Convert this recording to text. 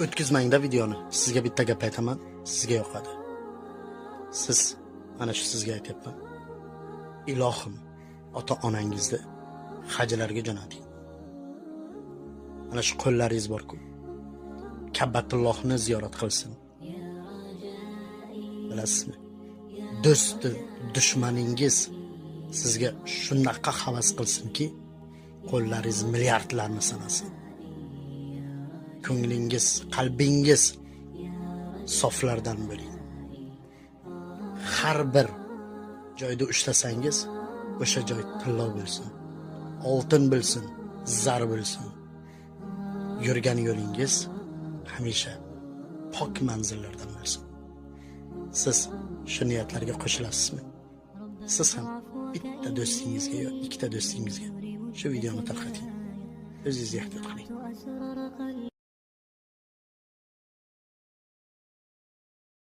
O'tkazmangda videoni. Sizga bitta gap aytaman, sizga yoqadi. Siz mana shu sizga aytyapman. Ilohim, ota-onangizni hajlarga jo'nating. Mana shu qo'llaringiz bor-ku. Ka'batullohni ziyorat qilsin. Bilasizmi? Do'sti, dushmaningiz sizga shunaqa havas qilsinki, qo'llaringiz milliardlarni sanasin. Ko'nglingiz, qalbingiz soflardan bo'ling. Har bir joyda ushlasangiz, o'sha joy tillo bo'lsin, oltin bo'lsin, zar bo'lsin. Yurgan yo'lingiz hamisha pok manzillardan bo'lsin. Siz shu niyatlarga qo'shilasizmi? Siz ham bitta do'stingizga yo ikkita do'stingizga shu videoni tarqating. O'zingizga ehtiyot qiling.